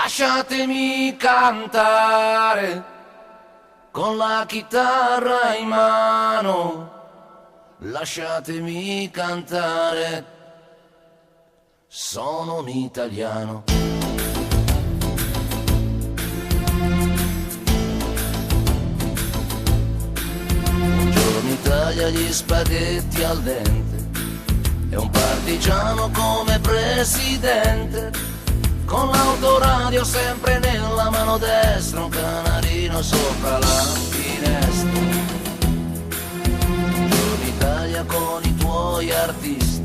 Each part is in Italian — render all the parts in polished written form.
Lasciatemi cantare con la chitarra in mano, lasciatemi cantare, sono un italiano. Buongiorno Italia, gli spaghetti al dente e un partigiano come presidente, con l'autoradio sempre nella mano destra, un canarino sopra la finestra. Buongiorno Italia con i tuoi artisti,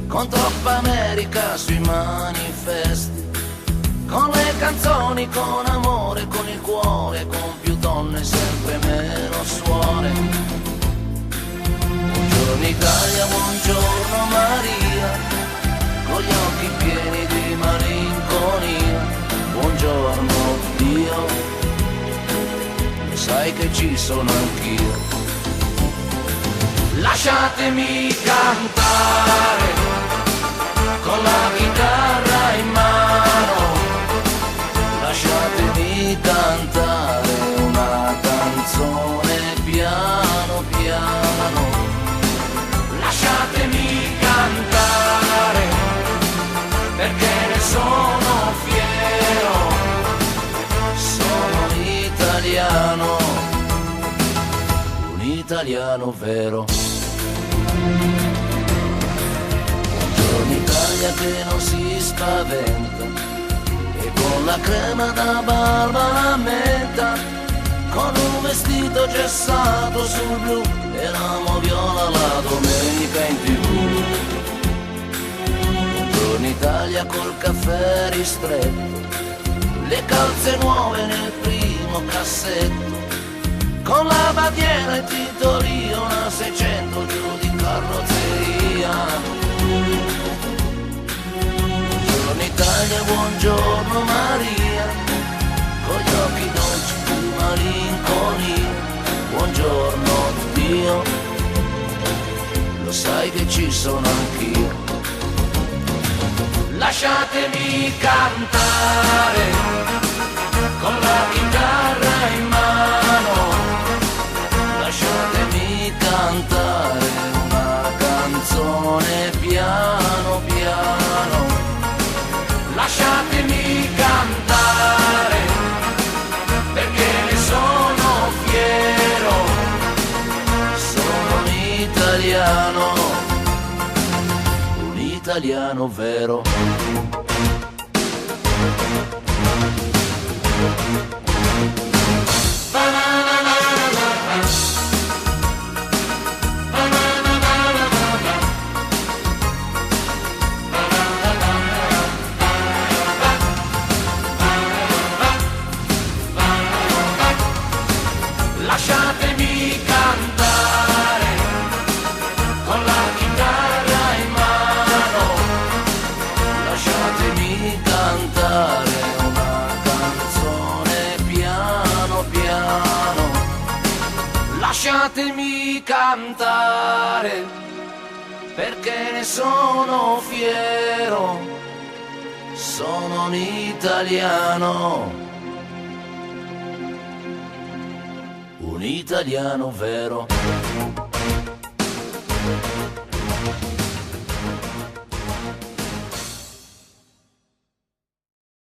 con troppa America sui manifesti, con le canzoni, con amore, con il cuore, con più donne, sempre meno suore. Buongiorno Italia, buongiorno Maria, con gli occhi pieni di malinconia. Buongiorno Dio, lo sai che ci sono anch'io. Lasciatemi cantare con la chitarra in mano, lasciatemi cantare una canzone piano piano, lasciatemi cantare perché ne sono fiero, sono italiano, un italiano vero. Buongiorno Italia che non si spaventa e con la crema da barba la menta, con un vestito gessato sul blu e l'amo viola la domenica in TV. Buongiorno Italia col caffè ristretto, le calze nuove nel primo cassetto, con la bandiera e titoli una 600 giù di carrozzeria. Buongiorno Italia, buongiorno Maria, con gli occhi dolci di malinconia. Buongiorno Dio, lo sai che ci sono anch'io. Lasciatemi cantare con la chitarra in mano, lasciatemi cantare una canzone piano piano, lasciatemi cantare perché ne sono fiero, sono un italiano, un italiano vero. Lasciatemi cantare con la chitarra in mano, lasciatemi cantare una canzone piano piano, lasciatemi cantare perché ne sono fiero, sono un italiano, un italiano vero.